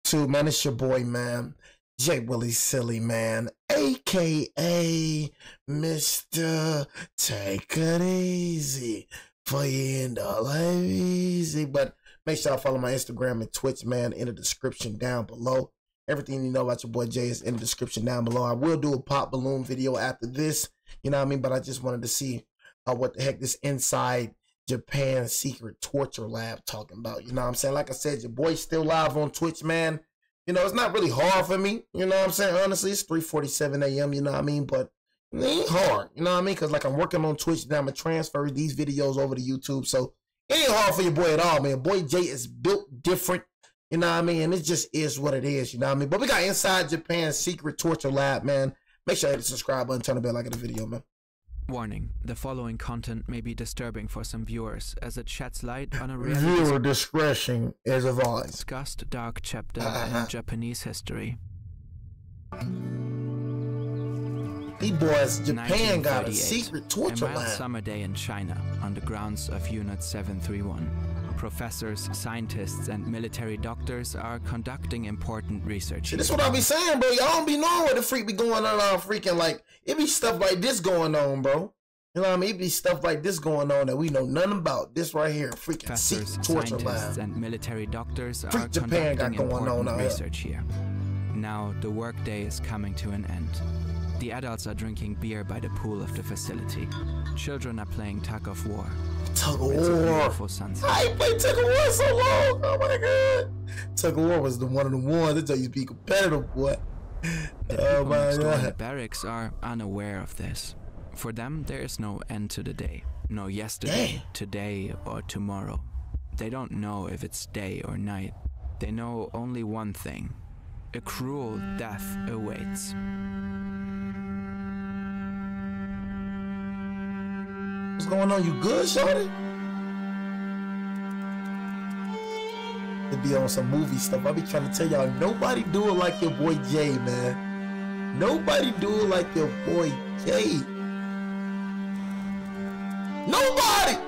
YouTube, man. It's your boy, man. J Willie Silly, man. AKA Mr. Take It Easy for you and all life easy. But make sure I follow my Instagram and Twitch, man, in the description down below. Everything you know about your boy Jay is in the description down below. I will do a pop balloon video after this, you know what I mean? But I just wanted to see what the heck this Inside Japan Secret Torture Lab talking about. You know what I'm saying? Like I said, your boy's still live on Twitch, man. You know, it's not really hard for me. You know what I'm saying? Honestly, it's 3:47 a.m., you know what I mean? But it ain't hard, you know what I mean? Because, like, I'm working on Twitch now. I'm going to transfer these videos over to YouTube. So it ain't hard for your boy at all, man. Boy Jay is built different, you know what I mean? And it just is what it is, you know what I mean? But we got Inside Japan Secret Torture Lab, man. Make sure you hit the subscribe button, turn the bell, like the video, man. Warning, the following content may be disturbing for some viewers as it sheds light on a viewer discretion is advised. Discussed dark chapter in Japanese history. These boys, Japan got a secret torture lab. A mild lab. Summer day in China on the grounds of Unit 731. Professors, scientists, and military doctors are conducting important research. This is what I be saying, bro. Y'all don't be knowing what the freak be going on freaking, like, it be stuff like this going on, bro. You know what I mean? It be stuff like this going on that we know nothing about. This right here, freaking Professors, secret torture scientists, lab. and military doctors are Japan conducting important on research here. Now, the workday is coming to an end. The adults are drinking beer by the pool of the facility. Children are playing tug of war. Tug of It's a war. beautiful sunset. I ain't played tug of war so long. Oh my god. Tug of war was one of the ones that tell you to be competitive, boy. The people next door in the barracks are unaware of this. For them, there is no end to the day. No yesterday, today, or tomorrow. They don't know if it's day or night. They know only one thing. A cruel death awaits. What's going on? You good, shorty? It be on some movie stuff. I be trying to tell y'all, nobody do it like your boy Jay, man. Nobody do it like your boy Jay. Nobody!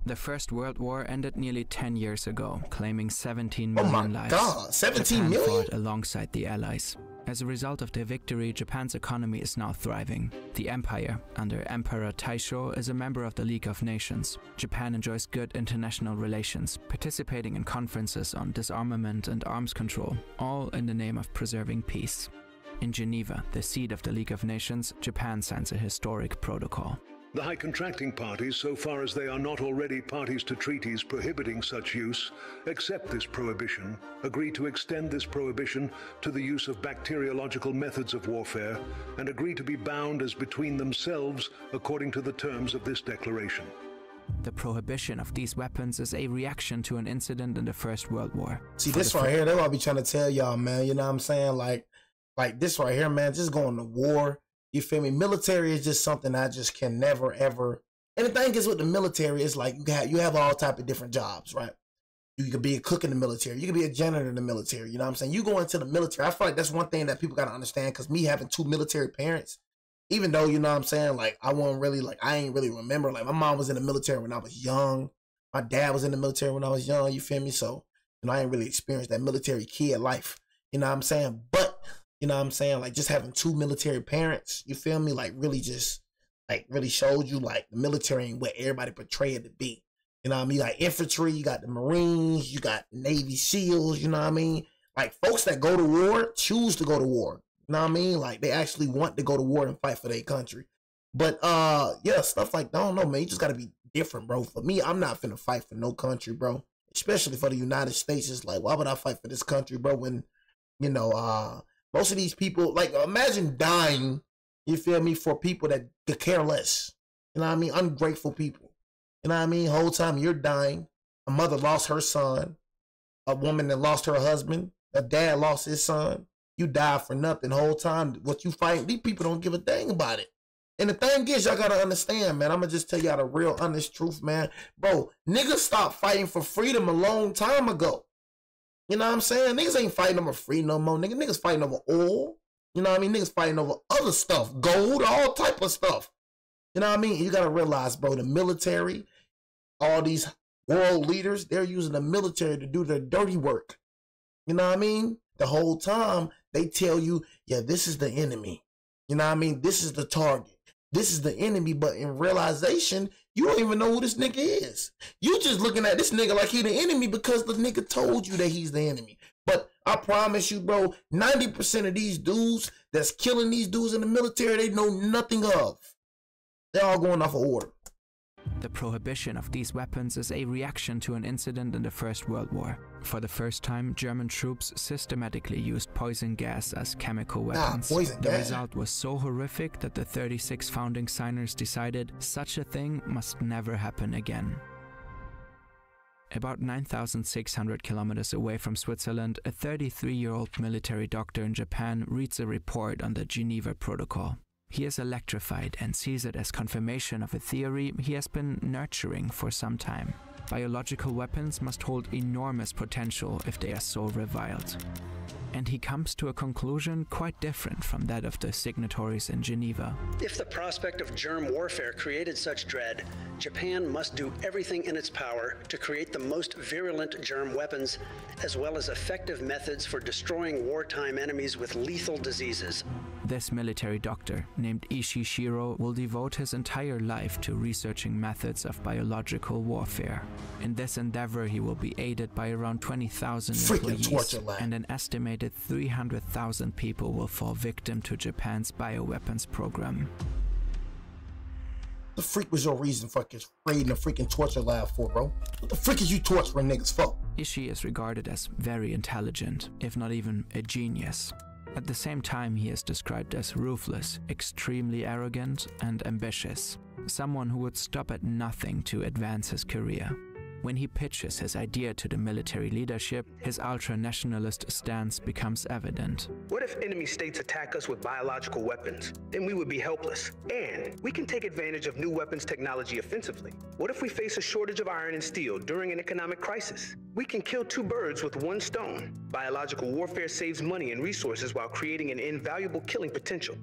The First World War ended nearly 10 years ago, claiming 17 million lives. Oh my God, 17 Japan million? fought alongside the Allies. As a result of their victory, Japan's economy is now thriving. The empire, under Emperor Taisho, is a member of the League of Nations. Japan enjoys good international relations, participating in conferences on disarmament and arms control, all in the name of preserving peace. In Geneva, the seat of the League of Nations, Japan signs a historic protocol. The high contracting parties, so far as they are not already parties to treaties prohibiting such use, accept this prohibition, agree to extend this prohibition to the use of bacteriological methods of warfare, and agree to be bound as between themselves according to the terms of this declaration. The prohibition of these weapons is a reaction to an incident in the First World War. See, this right here, that's what I be trying to tell y'all, man. You know what I'm saying? Like this right here, man, just going to war. You feel me? Military is just something I just can never, ever. And the thing is with the military, it's like you have all type of different jobs, right? You could be a cook in the military. You could be a janitor in the military. You know what I'm saying? You go into the military. I feel like that's one thing that people got to understand, because me having two military parents, even though, you know what I'm saying, like I ain't really remember. Like my mom was in the military when I was young. My dad was in the military when I was young. You feel me? So, you know, I ain't really experienced that military kid life. You know what I'm saying? But you know what I'm saying? Like just having two military parents, you feel me? Like really just really showed you like the military ain't what everybody portray it to be. You know what I mean? You got infantry, you got the Marines, you got Navy SEALs, you know what I mean? Like folks that go to war choose to go to war. You know what I mean? Like they actually want to go to war and fight for their country. But yeah, stuff like, I don't know, man. You just gotta be different, bro. For me, I'm not finna fight for no country, bro. Especially for the United States. It's like, why would I fight for this country, bro, when, you know, most of these people, like, imagine dying, you feel me, for people that could care less. You know what I mean? Ungrateful people. You know what I mean? Whole time you're dying. A mother lost her son. A woman that lost her husband. A dad lost his son. You die for nothing. Whole time, what you fighting, these people don't give a dang about it. And the thing is, y'all gotta understand, man. I'm gonna just tell y'all the real, honest truth, man. Bro, niggas stopped fighting for freedom a long time ago. You know what I'm saying? Niggas ain't fighting over free no more, nigga. Niggas fighting over oil. You know what I mean? Niggas fighting over other stuff, gold, all type of stuff. You know what I mean? You gotta realize, bro, the military, all these world leaders, they're using the military to do their dirty work. You know what I mean? The whole time they tell you, yeah, this is the enemy. You know what I mean? This is the target. This is the enemy, but in realization, you don't even know who this nigga is. You just looking at this nigga like he the enemy because the nigga told you that he's the enemy. But I promise you, bro, 90% of these dudes that's killing these dudes in the military, they know nothing of. They're all going off of order. The prohibition of these weapons is a reaction to an incident in the First World War. For the first time, German troops systematically used poison gas as chemical weapons. The result was so horrific that the 36 founding signers decided such a thing must never happen again. About 9,600 kilometers away from Switzerland, a 33-year-old military doctor in Japan reads a report on the Geneva Protocol. He is electrified and sees it as confirmation of a theory he has been nurturing for some time. Biological weapons must hold enormous potential if they are so reviled. And he comes to a conclusion quite different from that of the signatories in Geneva. If the prospect of germ warfare created such dread, Japan must do everything in its power to create the most virulent germ weapons, as well as effective methods for destroying wartime enemies with lethal diseases. This military doctor, named Ishii Shiro, will devote his entire life to researching methods of biological warfare. In this endeavor, he will be aided by around 20,000 employees, and an estimated 300,000 people will fall victim to Japan's bioweapons program. The freak was your reason for creating a freaking torture lab for, bro? What the freak is you torturing niggas for? Ishii is regarded as very intelligent, if not even a genius. At the same time, he is described as ruthless, extremely arrogant, and ambitious. Someone who would stop at nothing to advance his career. When he pitches his idea to the military leadership, his ultra-nationalist stance becomes evident. What if enemy states attack us with biological weapons? Then we would be helpless. And we can take advantage of new weapons technology offensively. What if we face a shortage of iron and steel during an economic crisis? We can kill two birds with one stone. Biological warfare saves money and resources while creating an invaluable killing potential.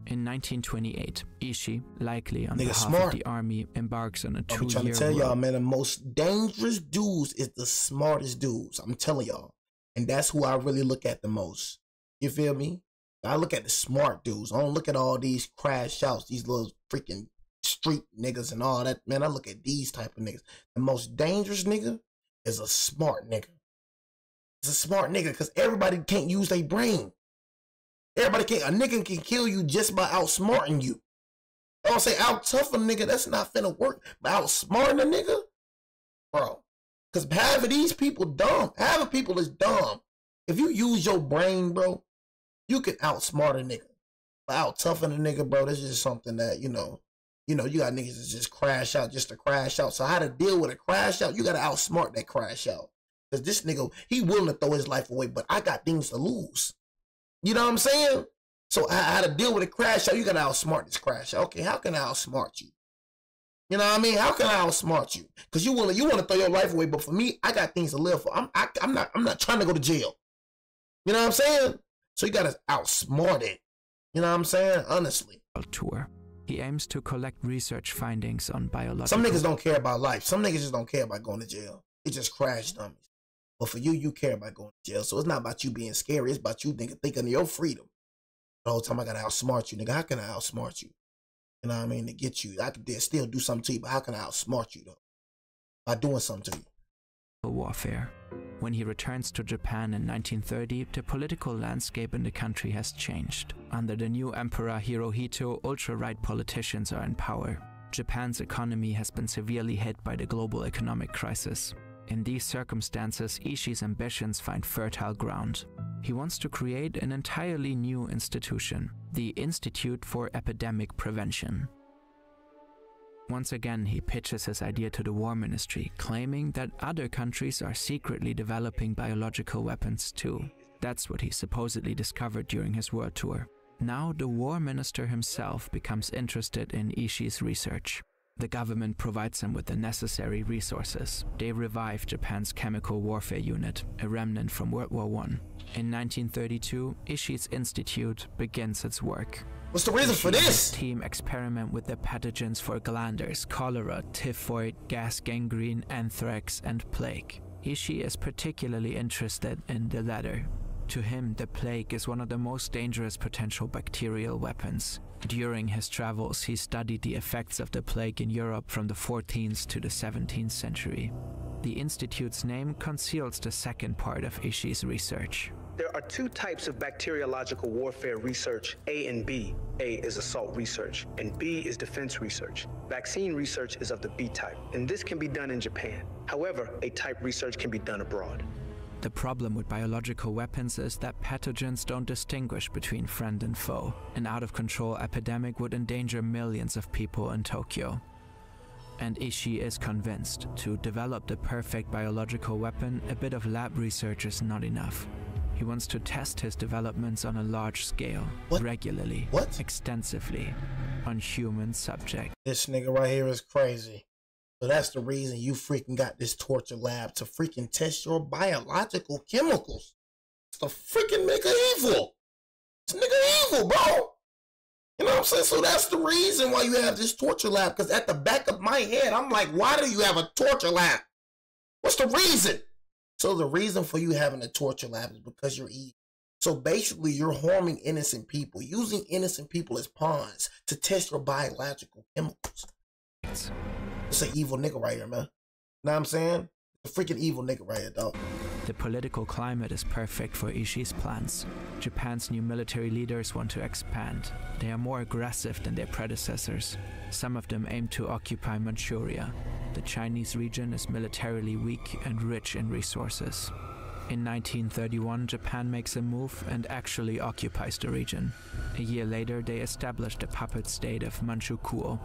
In 1928, Ishii, likely on behalf of the army, embarks on a 2-year I'm trying to tell y'all, man, the most dangerous dudes is the smartest dudes. I'm telling y'all. And that's who I really look at the most. You feel me? I look at the smart dudes. I don't look at all these crash outs, these little freaking street niggas and all that. Man, I look at these type of niggas. The most dangerous nigga is a smart nigga. It's a smart nigga because everybody can't use their brain. Everybody can't. A nigga can kill you just by outsmarting you. I don't say out tough a nigga. That's not finna work. But outsmarting a nigga, bro. Because half of these people dumb. Half of people is dumb. If you use your brain, bro, you can outsmart a nigga. But out toughen a nigga, bro, this is something that, you got niggas that just crash out just to crash out. So how to deal with a crash out, you got to outsmart that crash out. Because this nigga, he willing to throw his life away, but I got things to lose. You know what I'm saying? So how to deal with a crash out, you got to outsmart this crash out. Okay, how can I outsmart you? You know what I mean? How can I outsmart you? Because you want to throw your life away, but for me, I got things to live for. I'm not trying to go to jail. You know what I'm saying? So you got to outsmart it. You know what I'm saying? Honestly. Tour. He aims to collect research findings on biological... Some niggas don't care about life. Some niggas just don't care about going to jail. They just crash dummies. But for you, you care about going to jail. So it's not about you being scary. It's about you thinking of your freedom. The whole time I got to outsmart you, nigga. How can I outsmart you? You know what I mean? To get you. I could still do something to you, but how can I outsmart you, though? By doing something to you. Warfare. When he returns to Japan in 1930, the political landscape in the country has changed. Under the new emperor Hirohito, ultra-right politicians are in power. Japan's economy has been severely hit by the global economic crisis. In these circumstances, Ishii's ambitions find fertile ground. He wants to create an entirely new institution, the Institute for Epidemic Prevention. Once again, he pitches his idea to the War Ministry, claiming that other countries are secretly developing biological weapons too. That's what he supposedly discovered during his world tour. Now the War Minister himself becomes interested in Ishii's research. The government provides them with the necessary resources. They revive Japan's chemical warfare unit, a remnant from World War I. In 1932, Ishii's institute begins its work. What's the reason for this? The team experiment with the pathogens for glanders, cholera, typhoid, gas gangrene, anthrax, and plague. Ishii is particularly interested in the latter. To him, the plague is one of the most dangerous potential bacterial weapons. During his travels, he studied the effects of the plague in Europe from the 14th to the 17th century. The institute's name conceals the second part of Ishii's research. There are two types of bacteriological warfare research, A and B. A is assault research, and B is defense research. Vaccine research is of the B type, and this can be done in Japan. However, A-type research can be done abroad. The problem with biological weapons is that pathogens don't distinguish between friend and foe. An out-of-control epidemic would endanger millions of people in Tokyo. And Ishii is convinced to develop the perfect biological weapon, a bit of lab research is not enough. He wants to test his developments on a large scale, regularly, extensively, on human subjects. This nigga right here is crazy. So that's the reason you freaking got this torture lab, to freaking test your biological chemicals. It's the freaking nigga evil. This nigga evil, bro. You know what I'm saying? So that's the reason why you have this torture lab. Because at the back of my head, I'm like, why do you have a torture lab? What's the reason? So the reason for you having a torture lab is because you're evil. So basically, you're harming innocent people, using innocent people as pawns to test your biological chemicals. It's an evil nigga right here, man. Know what I'm saying? A freaking evil nigga right here, dog. The political climate is perfect for Ishii's plans. Japan's new military leaders want to expand. They are more aggressive than their predecessors. Some of them aim to occupy Manchuria. The Chinese region is militarily weak and rich in resources. In 1931, Japan makes a move and actually occupies the region. A year later, they established the puppet state of Manchukuo.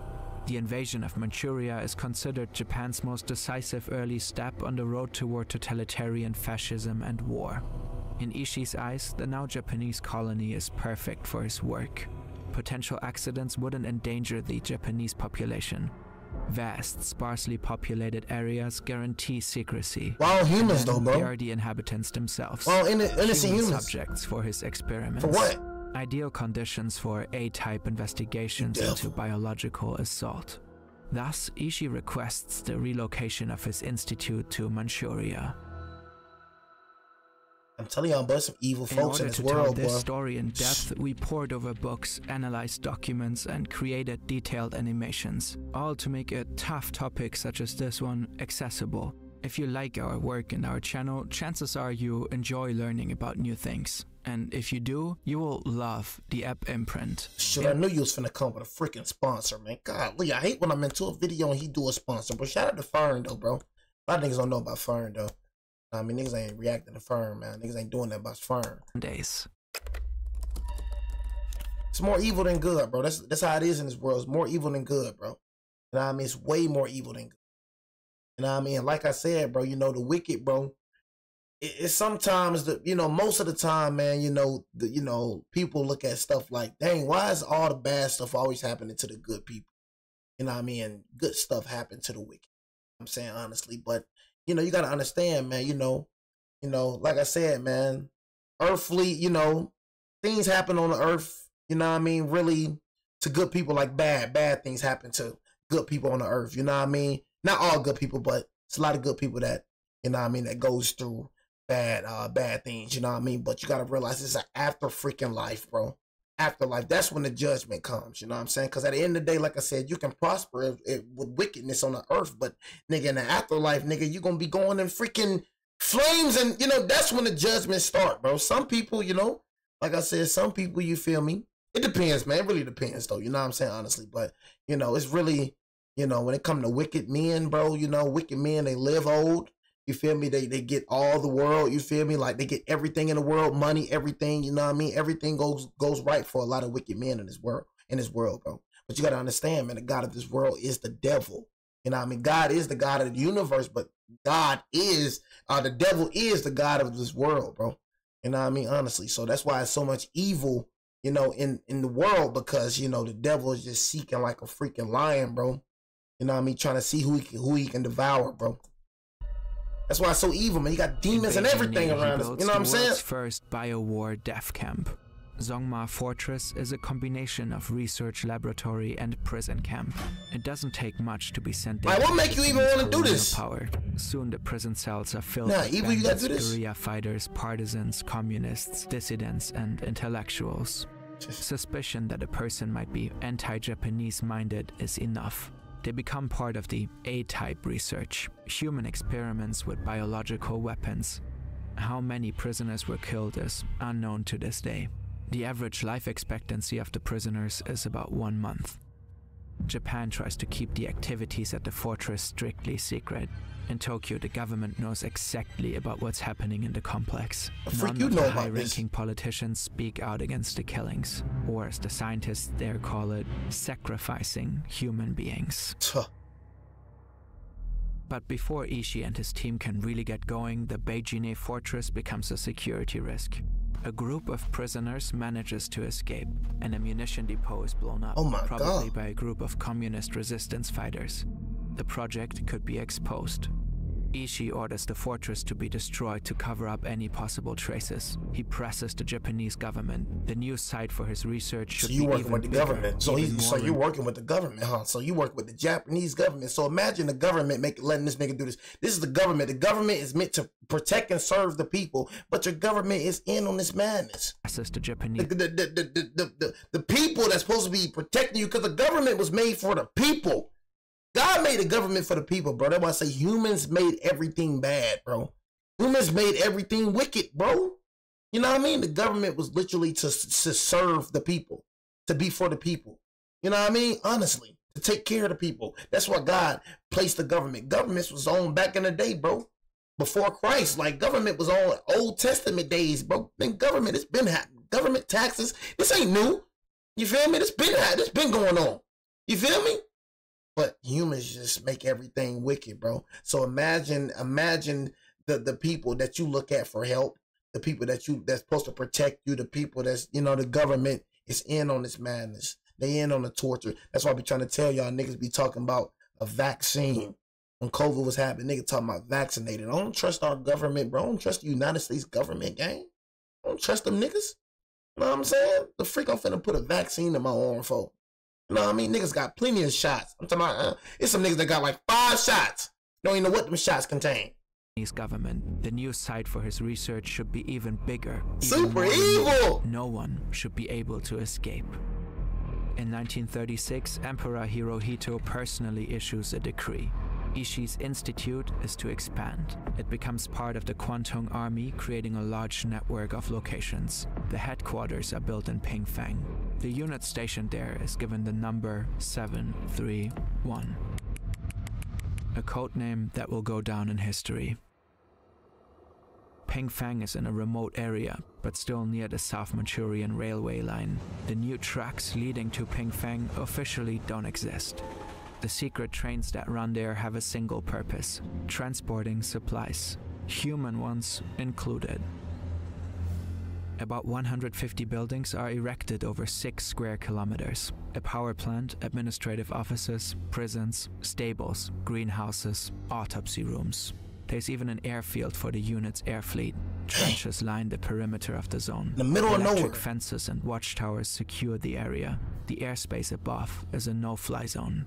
The invasion of Manchuria is considered Japan's most decisive early step on the road toward totalitarian fascism and war. In Ishii's eyes, the now Japanese colony is perfect for his work. Potential accidents wouldn't endanger the Japanese population. Vast, sparsely populated areas guarantee secrecy. Wild humans though, bro. They are the inhabitants themselves. Well, innocent humans. Subjects for his experiments. For what? Ideal conditions for A-type investigations into biological assault. Thus, Ishii requests the relocation of his institute to Manchuria. I'm telling y'all, but some evil folks in this world, In order to tell this bro. story in depth, we pored over books, analyzed documents, and created detailed animations, all to make a tough topic such as this one accessible. If you like our work and our channel, chances are you enjoy learning about new things. And if you do, you will love the app Imprint. Shit, I knew you was finna come with a freaking sponsor, man. Golly, I hate when I'm into a video and he do a sponsor. But shout out to Fern, though, bro. A lot of niggas don't know about Fern, though. I mean, niggas ain't reacting to Fern, man. Niggas ain't doing that about Fern. Days. It's more evil than good, bro. That's how it is in this world. It's more evil than good, bro. You know what I mean? It's way more evil than good. You know what I mean? Like I said, bro, you know, the wicked, bro, it's sometimes, most of the time, man, people look at stuff like, dang, why is all the bad stuff always happening to the good people? You know what I mean? And good stuff happen to the wicked. I'm saying honestly, but, you got to understand, man, like I said, man, earthly, things happen on the earth, you know what I mean? Really, to good people, like bad things happen to good people on the earth, you know what I mean? Not all good people, but it's a lot of good people that, you know what I mean, that goes through bad things, you know what I mean? But you got to realize it's an after freaking life, bro. Afterlife, that's when the judgment comes, you know what I'm saying? Because at the end of the day, like I said, you can prosper with wickedness on the earth, but nigga, in the afterlife, nigga, you're going to be going in freaking flames, and, that's when the judgment start, bro. Some people, like I said, some people, you feel me? It depends, man. It really depends, though, you know what I'm saying, honestly. But, it's really, when it comes to wicked men, bro, wicked men, they live old. You feel me? They get all the world. You feel me? Like they get everything in the world, money, everything. You know what I mean? Everything goes right for a lot of wicked men in this world, bro. But you got to understand, man, the God of this world is the devil. You know what I mean? God is the God of the universe, but the devil is the God of this world, bro. You know what I mean? Honestly. So that's why it's so much evil, in the world, because, the devil is just seeking like a freaking lion, bro. You know what I mean? Trying to see who he can devour, bro. That's why it's so evil, man. You got demons and everything around us. You know what I'm saying? The world's first bio-war death camp. Zongma Fortress is a combination of research laboratory and prison camp. It doesn't take much to be sent there. What make you even want to do this? Power. Soon the prison cells are filled with bandits, guerrilla fighters, partisans, communists, dissidents, and intellectuals. Suspicion that a person might be anti-Japanese minded is enough. They become part of the A-type research, human experiments with biological weapons. How many prisoners were killed is unknown to this day. The average life expectancy of the prisoners is about 1 month. Japan tries to keep the activities at the fortress strictly secret. In Tokyo, the government knows exactly about what's happening in the complex. None of the high-ranking politicians speak out against the killings, or as the scientists there call it, sacrificing human beings. But before Ishii and his team can really get going, the Beijing fortress becomes a security risk. A group of prisoners manages to escape. An ammunition depot is blown up, probably by a group of communist resistance fighters. The project could be exposed. Ishii orders the fortress to be destroyed to cover up any possible traces. He presses the Japanese government. The new site for his research should be even bigger. So you working with the government. So you're working with the government, huh? So you work with the Japanese government. So imagine the government letting this nigga do this. This is the government. The government is meant to protect and serve the people, but your government is in on this madness. The Japanese. The people that's supposed to be protecting you, because the government was made for the people. God made the government for the people, bro. That's why I say humans made everything bad, bro. Humans made everything wicked, bro. You know what I mean? The government was literally to serve the people, to be for the people. You know what I mean? Honestly, to take care of the people. That's why God placed the government. Governments was on back in the day, bro. Before Christ, like government was on Old Testament days, bro. Then government, it's been happening. Government taxes, this ain't new. You feel me? It's been going on. You feel me? But humans just make everything wicked, bro. So imagine the people that you look at for help, the people that's supposed to protect you, the people that's, you know, the government is in on this madness. They in on the torture. That's why I be trying to tell y'all niggas be talking about a vaccine. When COVID was happening, niggas talking about vaccinated. I don't trust our government, bro. I don't trust the United States government, gang. I don't trust them niggas. You know what I'm saying? The freak I'm finna put a vaccine in my arm for. You know what I mean? Niggas got plenty of shots. I'm talking about, it's some niggas that got like 5 shots. Don't even know what them shots contain. His government, the new site for his research should be even bigger. Super evil! No one should be able to escape. In 1936, Emperor Hirohito personally issues a decree. Ishii's institute is to expand. It becomes part of the Kwantung Army, creating a large network of locations. The headquarters are built in Pingfang. The unit stationed there is given the number 731, a code name that will go down in history. Pingfang is in a remote area, but still near the South Manchurian railway line. The new tracks leading to Pingfang officially don't exist. The secret trains that run there have a single purpose: transporting supplies, human ones included. About 150 buildings are erected over 6 square kilometers. A power plant, administrative offices, prisons, stables, greenhouses, autopsy rooms. There's even an airfield for the unit's air fleet. Trenches line the perimeter of the zone. In the middle of nowhere. Electric fences and watchtowers secure the area. The airspace above is a no-fly zone.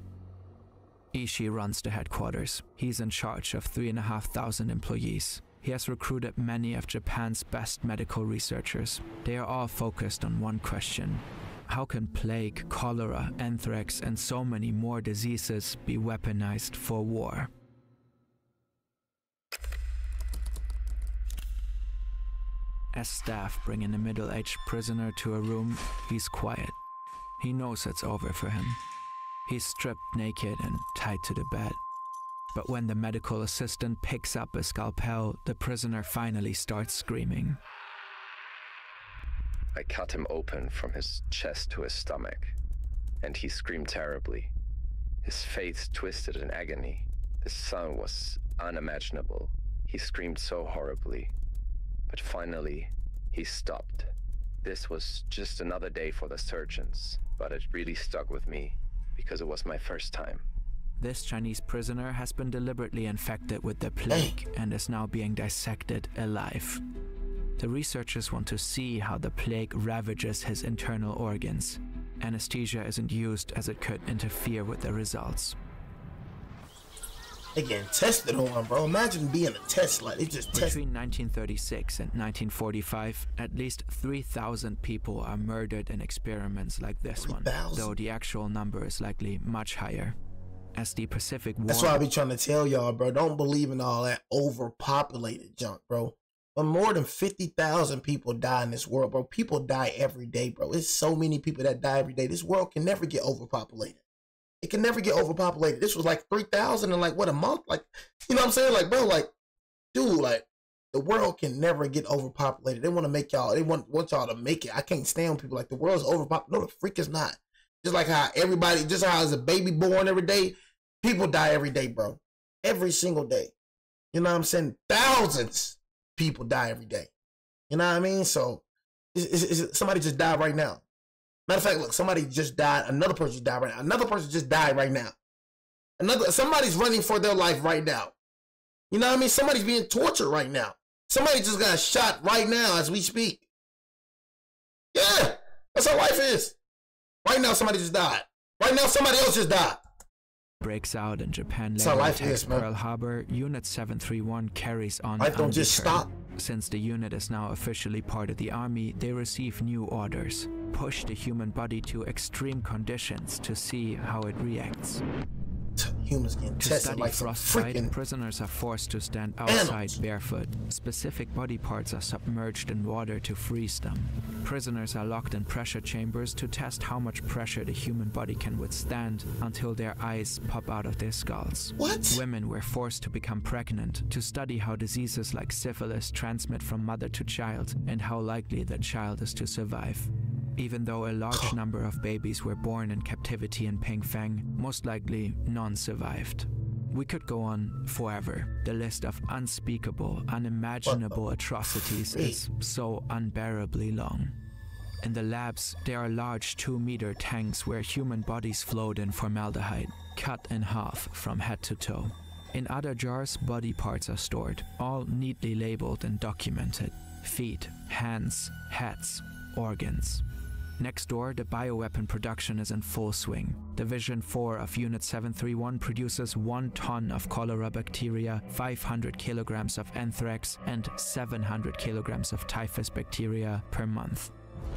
Ishii runs the headquarters. He's in charge of 3,500 employees. He has recruited many of Japan's best medical researchers. They are all focused on one question: how can plague, cholera, anthrax, and so many more diseases be weaponized for war? As staff bring in a middle-aged prisoner to a room, he's quiet. He knows it's over for him. He's stripped naked and tied to the bed. But when the medical assistant picks up a scalpel, the prisoner finally starts screaming. I cut him open from his chest to his stomach, and he screamed terribly. His face twisted in agony. The sound was unimaginable. He screamed so horribly. But finally, he stopped. This was just another day for the surgeons, but it really stuck with me because it was my first time. This Chinese prisoner has been deliberately infected with the plague and is now being dissected alive. The researchers want to see how the plague ravages his internal organs. Anesthesia isn't used as it could interfere with the results. They getting tested on, bro. Imagine being a test, like they just test. Between 1936 and 1945, at least 3,000 people are murdered in experiments like this 3,000? one, though the actual number is likely much higher. As the Pacific War... That's why I be trying to tell y'all, bro. Don't believe in all that overpopulated junk, bro. But more than 50,000 people die in this world, bro. People die every day, bro. It's so many people that die every day. This world can never get overpopulated. It can never get overpopulated. This was like 3,000 in like, what, a month? Like, you know what I'm saying? Like, bro, like, dude, like, the world can never get overpopulated. They want to make y'all, they want y'all to make it. I can't stand people like the world's overpopulated. No, the freak is not. Just like how everybody, just how there's a baby born every day, people die every day, bro. Every single day. You know what I'm saying? Thousands of people die every day. You know what I mean? So, somebody just died right now. Matter of fact, look, somebody just died. Another person just died right now. Another person just died right now. Somebody's running for their life right now. You know what I mean? Somebody's being tortured right now. Somebody just got shot right now as we speak. Yeah, that's how life is. Right now, somebody just died. Right now, somebody else just died. Breaks out in Japan later attacks Pearl Harbor, Unit 731 carries on. Life don't just stop. Since the unit is now officially part of the army, they receive new orders. Push the human body to extreme conditions to see how it reacts. Humans getting tested like frostbite, prisoners are forced to stand outside barefoot. Specific body parts are submerged in water to freeze them. Prisoners are locked in pressure chambers to test how much pressure the human body can withstand until their eyes pop out of their skulls. What? Women were forced to become pregnant to study how diseases like syphilis transmit from mother to child and how likely that child is to survive. Even though a large number of babies were born in captivity in Pingfang, most likely none survived. We could go on forever. The list of unspeakable, unimaginable atrocities is so unbearably long. In the labs, there are large 2-meter tanks where human bodies float in formaldehyde, cut in half from head to toe. In other jars, body parts are stored, all neatly labeled and documented. Feet, hands, heads, organs. Next door, the bioweapon production is in full swing. Division 4 of Unit 731 produces 1 ton of cholera bacteria, 500 kilograms of anthrax, and 700 kilograms of typhus bacteria per month.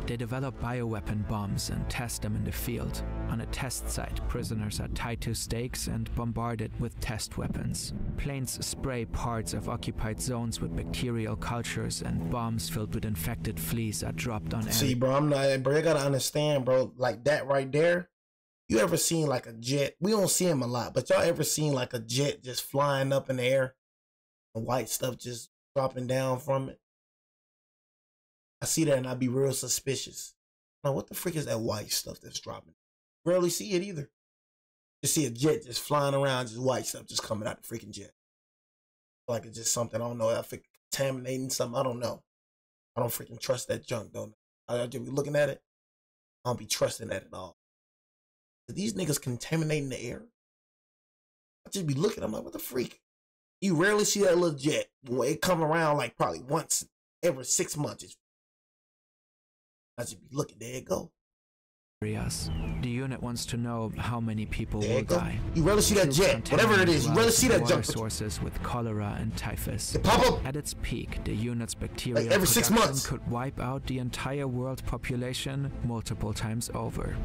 They develop bioweapon bombs and test them in the field. On a test site, prisoners are tied to stakes and bombarded with test weapons. Planes spray parts of occupied zones with bacterial cultures, and bombs filled with infected fleas are dropped on. See, bro, you gotta understand, bro, like that right there. You ever seen like a jet? We don't see them a lot, but y'all ever seen like a jet just flying up in the air? The white stuff just dropping down from it? I see that and I'd be real suspicious. Now, what the freak is that white stuff that's dropping? Rarely see it either. You see a jet just flying around, just white stuff just coming out the freaking jet. Like it's just something, I don't know, I think contaminating something, I don't know. I don't freaking trust that junk, though. I just be looking at it, I don't be trusting that at all. These niggas contaminating the air? I just be looking, I'm like, what the freak? You rarely see that little jet. It come around like probably once every 6 months. I just be looking, there it go. The unit wants to know how many people will die. You rarely see that jet, whatever it is. You rarely see that junk. Sources with cholera and typhus. They pop up. At its peak, the unit's bacterial like every 6 months could wipe out the entire world population multiple times over.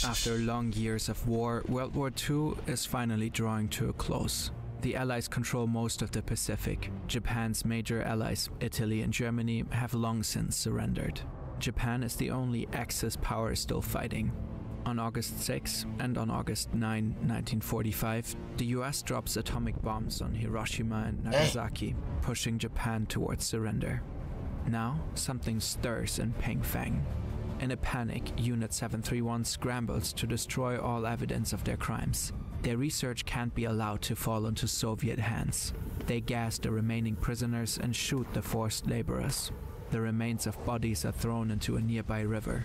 After long years of war, World War II is finally drawing to a close. The Allies control most of the Pacific. Japan's major allies, Italy and Germany, have long since surrendered. Japan is the only Axis power still fighting. On August 6 and on August 9, 1945, the US drops atomic bombs on Hiroshima and Nagasaki, pushing Japan towards surrender. Now, something stirs in Pingfang. In a panic, Unit 731 scrambles to destroy all evidence of their crimes. Their research can't be allowed to fall into Soviet hands. They gas the remaining prisoners and shoot the forced laborers. The remains of bodies are thrown into a nearby river.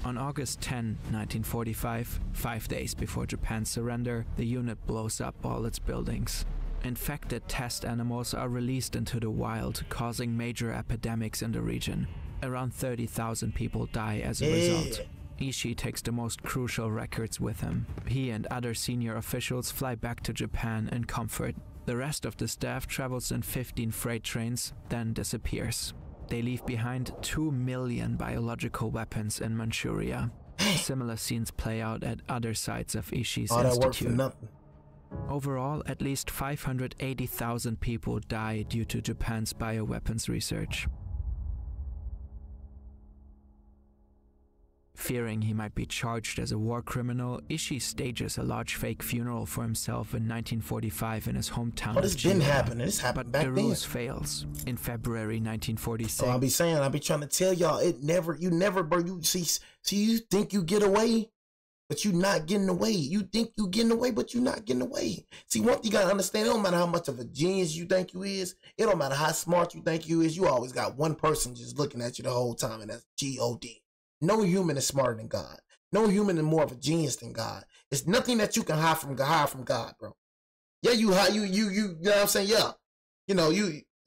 On August 10, 1945, 5 days before Japan's surrender, the unit blows up all its buildings. Infected test animals are released into the wild, causing major epidemics in the region. Around 30,000 people die as a result. Ishii takes the most crucial records with him. He and other senior officials fly back to Japan in comfort. The rest of the staff travels in 15 freight trains, then disappears. They leave behind 2 million biological weapons in Manchuria. Similar scenes play out at other sites of Ishii's institute. Overall, at least 580,000 people die due to Japan's bioweapons research. Fearing he might be charged as a war criminal, Ishii stages a large fake funeral for himself in 1945 in his hometown. Oh, this didn't happen. This happened back then. But the ruse fails. In February 1946. So I'll be trying to tell y'all, you never, bro. You see, you think you get away, but you not getting away. You think you getting away, but you not getting away. See, one thing you gotta understand, it don't matter how much of a genius you think you is, it don't matter how smart you think you is, you always got one person just looking at you the whole time, and that's God. No human is smarter than God. No human is more of a genius than God. It's nothing that you can hide from God, bro. Yeah, you know what I'm saying? Yeah. You know,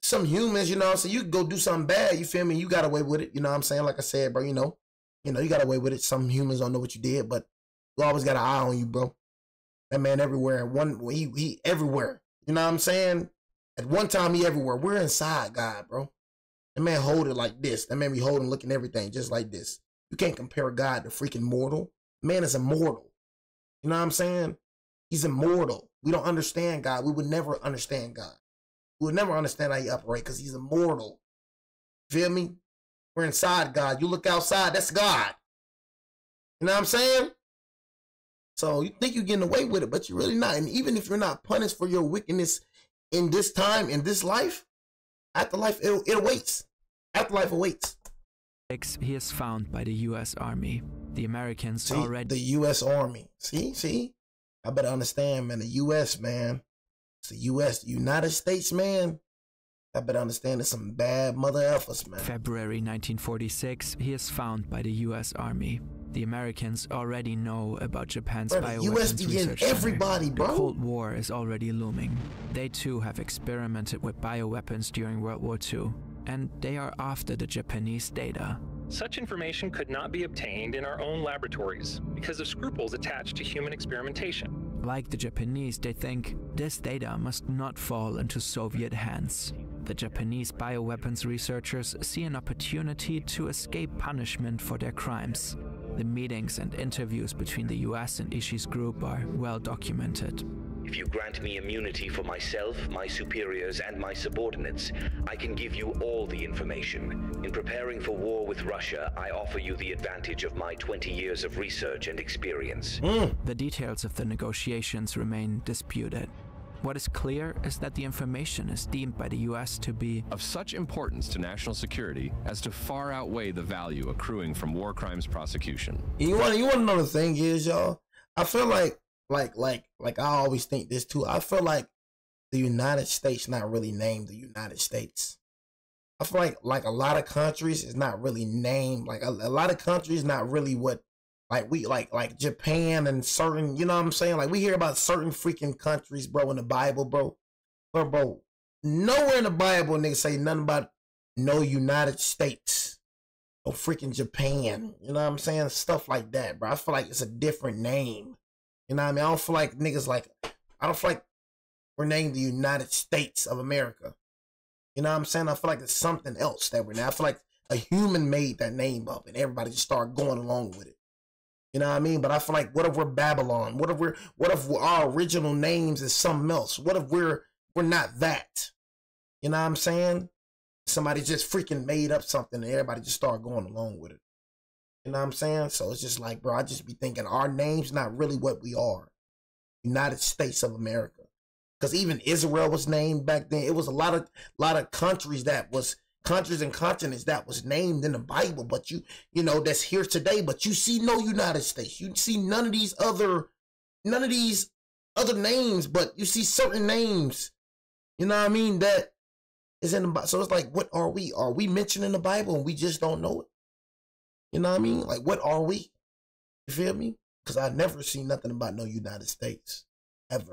some humans, you know what I'm saying, you can go do something bad, you feel me? You got away with it, you know what I'm saying? Like I said, bro, you know, you got away with it. Some humans don't know what you did, but you always got an eye on you, bro. That man everywhere. He everywhere. You know what I'm saying? At one time, he everywhere. We're inside God, bro. That man hold it like this. That man be holding, looking everything just like this. You can't compare God to freaking mortal. Man is immortal. You know what I'm saying? He's immortal. We don't understand God. We would never understand God. We would never understand how he operates because he's immortal. Feel me? We're inside God. You look outside, that's God. You know what I'm saying? So you think you're getting away with it, but you're really not. And even if you're not punished for your wickedness in this time, in this life, afterlife, it awaits. Afterlife awaits. He is found by the U.S. Army. The Americans already... The U.S. Army. See? I better understand, man. The U.S., man. It's the U.S. The United States, man. I better understand there's some bad mother effers, man. February 1946, he is found by the U.S. Army. The Americans already know about Japan's bioweapons research everybody, bro. The Cold War is already looming. They too have experimented with bioweapons during World War II. And they are after the Japanese data. Such information could not be obtained in our own laboratories because of scruples attached to human experimentation. Like the Japanese, they think this data must not fall into Soviet hands. The Japanese bioweapons researchers see an opportunity to escape punishment for their crimes. The meetings and interviews between the US and Ishii's group are well documented. If you grant me immunity for myself, my superiors, and my subordinates, I can give you all the information. In preparing for war with Russia, I offer you the advantage of my 20 years of research and experience. The details of the negotiations remain disputed. What is clear is that the information is deemed by the US to be of such importance to national security as to far outweigh the value accruing from war crimes prosecution. You want to know the thing is, y'all? I feel like I always think this too. I feel like the United States not really named the United States. I feel like a lot of countries is not really named. Like a lot of countries not really what we like Japan and certain, you know what I'm saying? Like we hear about certain freaking countries, bro, in the Bible, bro. But bro, nowhere in the Bible niggas say nothing about no United States. No freaking Japan. You know what I'm saying? Stuff like that, bro. I feel like it's a different name. You know what I mean? I don't feel like niggas I don't feel like we're named the United States of America. You know what I'm saying? I feel like it's something else that we're now. I feel like a human made that name up and everybody just started going along with it. You know what I mean? But I feel like, what if we're Babylon? What if our original names is something else? What if we're not that? You know what I'm saying? Somebody just freaking made up something and everybody just started going along with it. You know what I'm saying? So it's just like, bro, I just be thinking our name's not really what we are. United States of America. Because even Israel was named back then. It was a lot of countries and continents that was named in the Bible, but you know, that's here today, but you see no United States. You see none of these other other names, but you see certain names, you know what I mean, that is in the Bible. So it's like, what are we? Are we mentioned in the Bible and we just don't know it? You know what I mean? Like, what are we? You feel me? Because I never seen nothing about no United States, ever.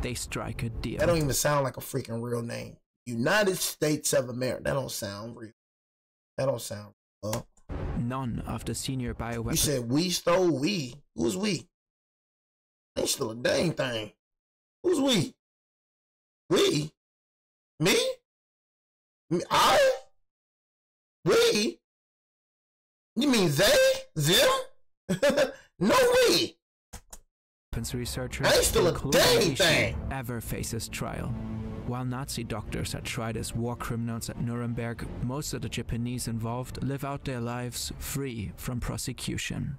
They strike a deal. That don't even sound like a freaking real name. United States of America. That don't sound real. That don't sound real. None of the senior bioweapons. You said we stole we. Who's we? Ain't still a dang thing. Who's we? We? Me? I? We? You mean they? Them? No we. Weapons researchers, I ain't still a dang thing. Ever faces trial. While Nazi doctors are tried as war criminals at Nuremberg, most of the Japanese involved live out their lives free from prosecution.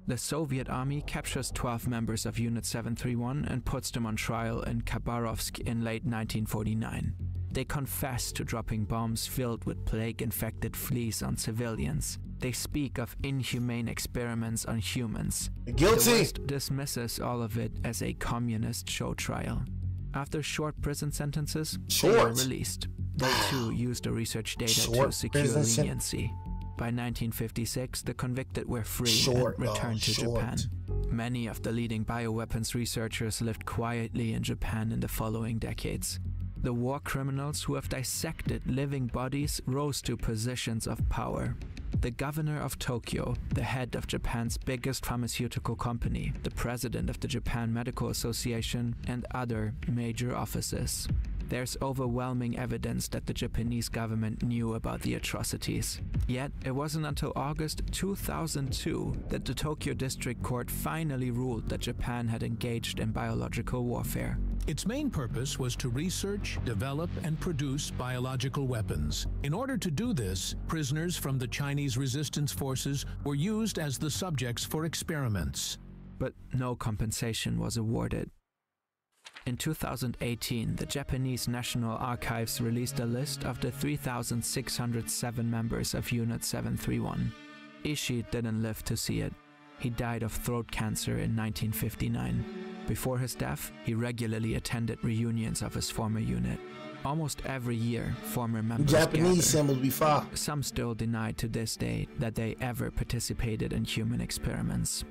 The Soviet army captures 12 members of Unit 731 and puts them on trial in Khabarovsk in late 1949. They confess to dropping bombs filled with plague-infected fleas on civilians. They speak of inhumane experiments on humans. Guilty. The West dismisses all of it as a communist show trial. After short prison sentences, they were released. They too used the research data to secure leniency. By 1956, the convicted were free and returned to Japan. Many of the leading bioweapons researchers lived quietly in Japan in the following decades. The war criminals who have dissected living bodies rose to positions of power. The governor of Tokyo, the head of Japan's biggest pharmaceutical company, the president of the Japan Medical Association, and other major offices. There's overwhelming evidence that the Japanese government knew about the atrocities. Yet, it wasn't until August 2002 that the Tokyo District Court finally ruled that Japan had engaged in biological warfare. Its main purpose was to research, develop, and produce biological weapons. In order to do this, prisoners from the Chinese resistance forces were used as the subjects for experiments. But no compensation was awarded. In 2018, the Japanese National Archives released a list of the 3,607 members of Unit 731. Ishii didn't live to see it. He died of throat cancer in 1959. Before his death, he regularly attended reunions of his former unit. Almost every year, former members Japanese symbols be fire. Some still deny to this day that they ever participated in human experiments.